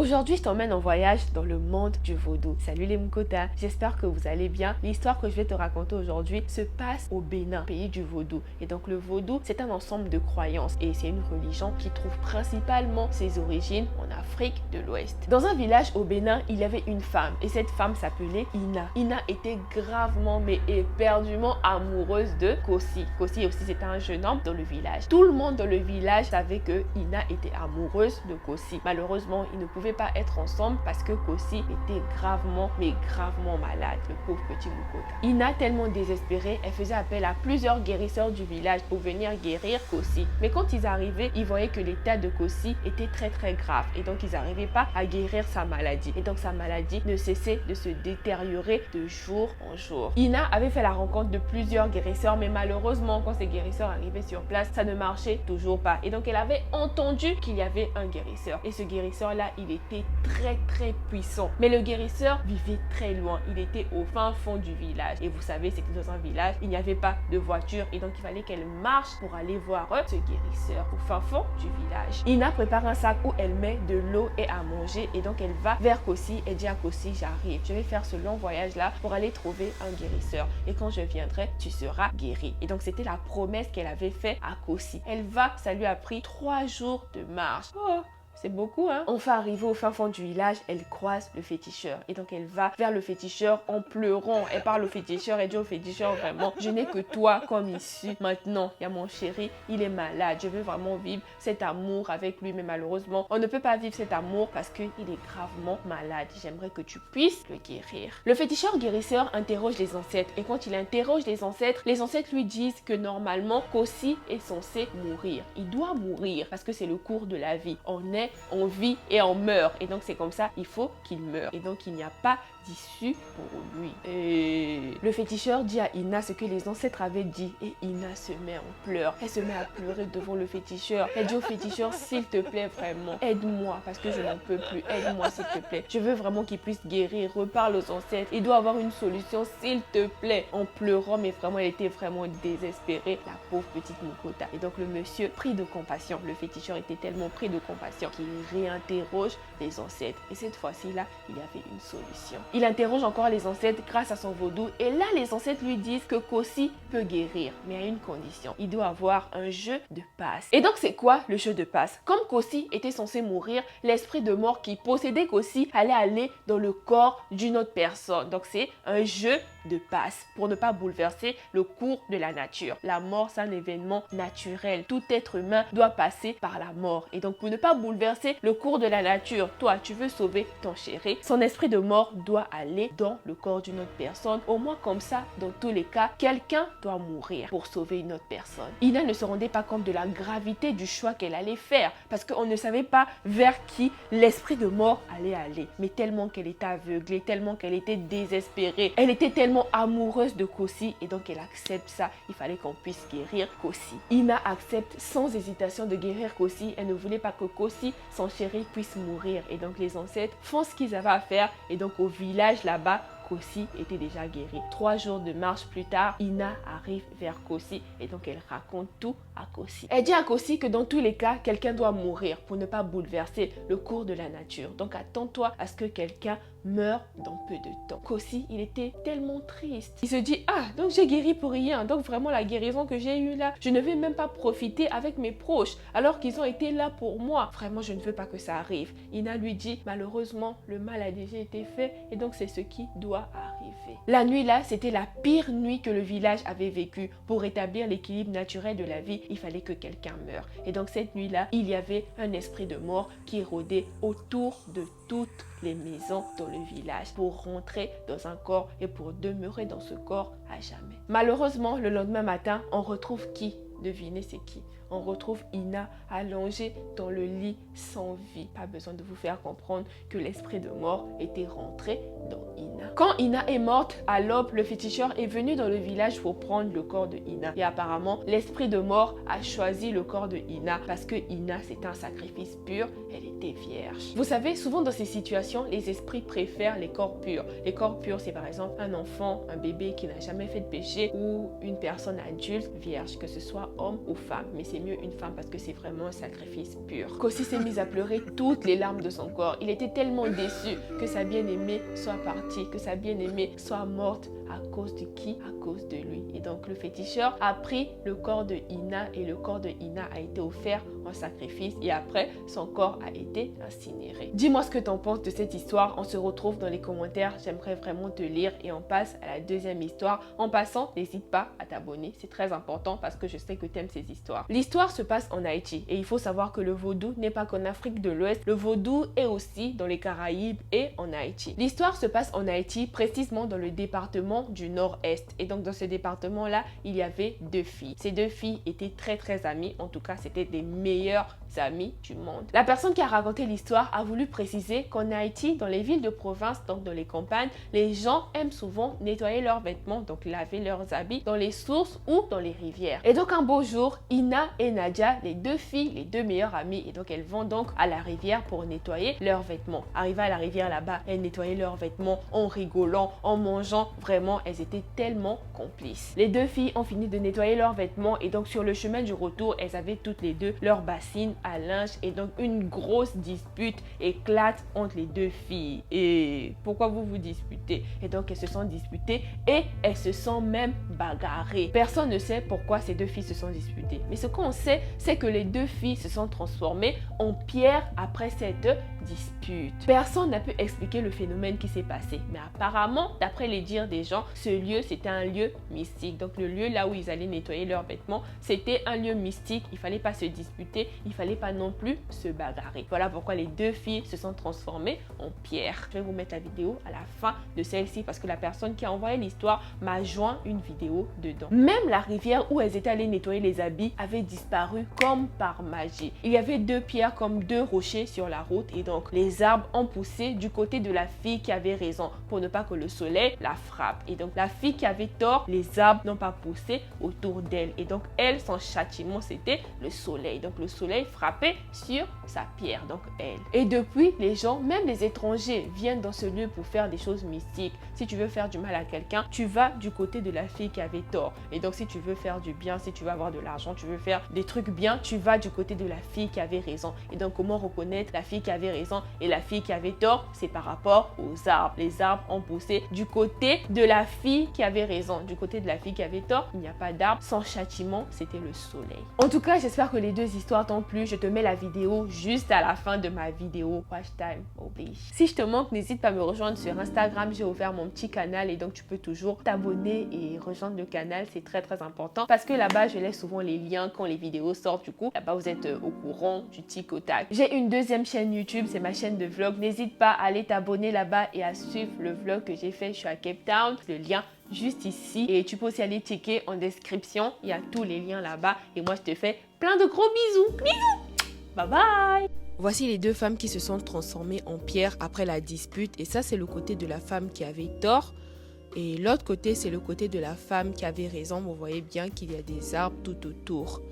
Aujourd'hui, je t'emmène en voyage dans le monde du vaudou. Salut les Mukota, j'espère que vous allez bien. L'histoire que je vais te raconter aujourd'hui se passe au Bénin, pays du vaudou. Et donc le vaudou, c'est un ensemble de croyances et c'est une religion qui trouve principalement ses origines en Afrique de l'Ouest. Dans un village au Bénin, il y avait une femme et cette femme s'appelait Ina. Ina était gravement mais éperdument amoureuse de Kossi. Kossi aussi, c'était un jeune homme dans le village. Tout le monde dans le village savait que Ina était amoureuse de Kossi. Malheureusement, ils ne pouvaient pas être ensemble parce que Kossi était gravement malade, le pauvre petit Mukota. Ina, tellement désespérée, elle faisait appel à plusieurs guérisseurs du village pour venir guérir Kossi. Mais quand ils arrivaient, ils voyaient que l'état de Kossi était très grave et donc ils n'arrivaient pas à guérir sa maladie. Et donc sa maladie ne cessait de se détériorer de jour en jour. Ina avait fait la rencontre de plusieurs guérisseurs, mais malheureusement, quand ces guérisseurs arrivaient sur place, ça ne marchait toujours pas. Et donc elle avait entendu qu'il y avait un guérisseur. Et ce guérisseur-là, il était très puissant. Mais le guérisseur vivait très loin. Il était au fin fond du village. Et vous savez, c'était dans un village, il n'y avait pas de voiture. Et donc, il fallait qu'elle marche pour aller voir ce guérisseur au fin fond du village. Ina prépare un sac où elle met de l'eau et à manger. Et donc, elle va vers Kossi et dit à Kossi, j'arrive. Je vais faire ce long voyage-là pour aller trouver un guérisseur. Et quand je viendrai, tu seras guéri. Et donc, c'était la promesse qu'elle avait faite à Kossi. Elle va, ça lui a pris 3 jours de marche. Oh! C'est beaucoup, hein? Enfin arrivée au fin fond du village, elle croise le féticheur. Et donc, elle va vers le féticheur en pleurant. Elle parle au féticheur et dit au féticheur, vraiment, je n'ai que toi comme issue. Maintenant, il y a mon chéri, il est malade. Je veux vraiment vivre cet amour avec lui. Mais malheureusement, on ne peut pas vivre cet amour parce qu'il est gravement malade. J'aimerais que tu puisses le guérir. Le féticheur guérisseur interroge les ancêtres. Et quand il interroge les ancêtres lui disent que normalement, Kossi est censé mourir. Il doit mourir parce que c'est le cours de la vie. On vit et on meurt. Et donc, c'est comme ça, il faut qu'il meure. Et donc, il n'y a pas d'issue pour lui. Et le féticheur dit à Ina ce que les ancêtres avaient dit. Et Ina se met en pleurs. Elle se met à pleurer devant le féticheur. Elle dit au féticheur, s'il te plaît, vraiment, aide-moi parce que je n'en peux plus. Aide-moi, s'il te plaît. Je veux vraiment qu'il puisse guérir. Reparle aux ancêtres. Il doit avoir une solution, s'il te plaît. En pleurant, mais vraiment, elle était vraiment désespérée. La pauvre petite Mukota. Et donc, le monsieur, pris de compassion, le féticheur était tellement pris de compassion qu'il réinterroge les ancêtres. Et cette fois-ci-là, il y avait une solution. Il interroge encore les ancêtres grâce à son vaudou. Et là, les ancêtres lui disent que Kossi peut guérir, mais à une condition. Il doit avoir un jeu de passe. Et donc, c'est quoi le jeu de passe? Comme Kossi était censé mourir, l'esprit de mort qui possédait Kossi allait aller dans le corps d'une autre personne. Donc, c'est un jeu de passe pour ne pas bouleverser le cours de la nature. La mort, c'est un événement naturel. Tout être humain doit passer par la mort. Et donc, pour ne pas bouleverser le cours de la nature, toi, tu veux sauver ton chéri, son esprit de mort doit aller dans le corps d'une autre personne. Au moins comme ça, dans tous les cas, quelqu'un doit mourir pour sauver une autre personne. Ina ne se rendait pas compte de la gravité du choix qu'elle allait faire parce qu'on ne savait pas vers qui l'esprit de mort allait aller. Mais tellement qu'elle était aveuglée, tellement qu'elle était désespérée, elle était tellement amoureuse de Kossi et donc elle accepte ça. Il fallait qu'on puisse guérir Kossi. Ina accepte sans hésitation de guérir Kossi. Elle ne voulait pas que Kossi, son chéri, puisse mourir. Et donc les ancêtres font ce qu'ils avaient à faire et donc au village là-bas, Kossi était déjà guéri. 3 jours de marche plus tard, Ina arrive vers Kossi et donc elle raconte tout à Kossi. Elle dit à Kossi que dans tous les cas, quelqu'un doit mourir pour ne pas bouleverser le cours de la nature. Donc attends-toi à ce que quelqu'un meure dans peu de temps. Kossi, il était tellement triste. Il se dit, ah, donc j'ai guéri pour rien. Donc vraiment la guérison que j'ai eue là, je ne vais même pas profiter avec mes proches alors qu'ils ont été là pour moi. Vraiment, je ne veux pas que ça arrive. Ina lui dit, malheureusement, le mal a déjà été fait et donc c'est ce qui doit arriver. La nuit là, c'était la pire nuit que le village avait vécue. Pour rétablir l'équilibre naturel de la vie, il fallait que quelqu'un meure. Et donc cette nuit là, il y avait un esprit de mort qui rôdait autour de toutes les maisons dans le village pour rentrer dans un corps et pour demeurer dans ce corps à jamais. Malheureusement, le lendemain matin, on retrouve qui? Devinez c'est qui? On retrouve Ina allongée dans le lit sans vie. Pas besoin de vous faire comprendre que l'esprit de mort était rentré dans Ina. Quand Ina est morte, à l'aube, le féticheur est venu dans le village pour prendre le corps de Ina. Et apparemment, l'esprit de mort a choisi le corps de Ina parce que Ina, c'était un sacrifice pur. Elle était vierge. Vous savez, souvent dans ces situations, les esprits préfèrent les corps purs. Les corps purs, c'est par exemple un enfant, un bébé qui n'a jamais fait de péché ou une personne adulte vierge, que ce soit homme ou femme. Mais c'est c'est mieux une femme parce que c'est vraiment un sacrifice pur. Kossi s'est mis à pleurer toutes les larmes de son corps. Il était tellement déçu que sa bien-aimée soit partie, que sa bien-aimée soit morte. À cause de qui? À cause de lui. Et donc le féticheur a pris le corps de Ina et le corps de Ina a été offert en sacrifice et après son corps a été incinéré. Dis-moi ce que tu en penses de cette histoire. On se retrouve dans les commentaires. J'aimerais vraiment te lire et on passe à la deuxième histoire. En passant, n'hésite pas à t'abonner. C'est très important parce que je sais que tu aimes ces histoires. L'histoire se passe en Haïti et il faut savoir que le vaudou n'est pas qu'en Afrique de l'Ouest. Le vaudou est aussi dans les Caraïbes et en Haïti. L'histoire se passe en Haïti, précisément dans le département du nord-est. Et donc dans ce département-là, il y avait 2 filles. Ces 2 filles étaient très amies. En tout cas, c'était des meilleures amies du monde. La personne qui a raconté l'histoire a voulu préciser qu'en Haïti, dans les villes de province, donc dans les campagnes, les gens aiment souvent nettoyer leurs vêtements, donc laver leurs habits dans les sources ou dans les rivières. Et donc un beau jour, Ina et Nadia, les 2 filles, les 2 meilleures amies, et donc elles vont donc à la rivière pour nettoyer leurs vêtements. Arrivées à la rivière là-bas, elles nettoyaient leurs vêtements en rigolant, en mangeant. Vraiment, elles étaient tellement complices. Les 2 filles ont fini de nettoyer leurs vêtements et donc sur le chemin du retour, elles avaient toutes les 2 leur bassine à linge et donc une grosse dispute éclate entre les 2 filles. Et pourquoi vous vous disputez? Et donc elles se sont disputées et elles se sont même bagarrées. Personne ne sait pourquoi ces 2 filles se sont disputées. Mais ce qu'on sait, c'est que les 2 filles se sont transformées en pierre après cette dispute. Personne n'a pu expliquer le phénomène qui s'est passé. Mais apparemment, d'après les dires des gens, ce lieu, c'était un lieu mystique. Donc le lieu là où ils allaient nettoyer leurs vêtements, c'était un lieu mystique. Il fallait pas se disputer, il fallait pas non plus se bagarrer. Voilà pourquoi les 2 filles se sont transformées en pierre. Je vais vous mettre la vidéo à la fin de celle-ci parce que la personne qui a envoyé l'histoire m'a joint une vidéo dedans. Même la rivière où elles étaient allées nettoyer les habits avait disparu comme par magie. Il y avait 2 pierres comme 2 rochers sur la route et donc les arbres ont poussé du côté de la fille qui avait raison pour ne pas que le soleil la frappe. Et donc la fille qui avait tort, les arbres n'ont pas poussé autour d'elle. Et donc elle, son châtiment, c'était le soleil. Donc le soleil frappait sur sa pierre, donc elle. Et depuis, les gens, même les étrangers, viennent dans ce lieu pour faire des choses mystiques. Si tu veux faire du mal à quelqu'un, tu vas du côté de la fille qui avait tort. Et donc si tu veux faire du bien, si tu veux avoir de l'argent, tu veux faire des trucs bien, tu vas du côté de la fille qui avait raison. Et donc comment reconnaître la fille qui avait raison et la fille qui avait tort? C'est par rapport aux arbres. Les arbres ont poussé du côté de la fille qui avait raison. Du côté de la fille qui avait tort, il n'y a pas d'arbre. Son châtiment, c'était le soleil. En tout cas, j'espère que les 2 histoires t'ont plu. Je te mets la vidéo juste à la fin de ma vidéo. Watch time oblige. Si je te manque, n'hésite pas à me rejoindre sur Instagram. J'ai ouvert mon petit canal et donc tu peux toujours t'abonner et rejoindre le canal. C'est très important parce que là-bas, je laisse souvent les liens quand les vidéos sortent. Du coup, là-bas, vous êtes au courant du tic au tac. J'ai une 2e chaîne YouTube, c'est ma chaîne de vlog. N'hésite pas à aller t'abonner là-bas et à suivre le vlog que j'ai fait. Je suis à Cape Town. Le lien juste ici et tu peux aussi aller checker en description. Il y a tous les liens là-bas et moi, je te fais plein de gros bisous. Bisous. Bye bye. Voici les 2 femmes qui se sont transformées en pierre après la dispute. Et ça, c'est le côté de la femme qui avait tort. Et l'autre côté, c'est le côté de la femme qui avait raison. Vous voyez bien qu'il y a des arbres tout autour.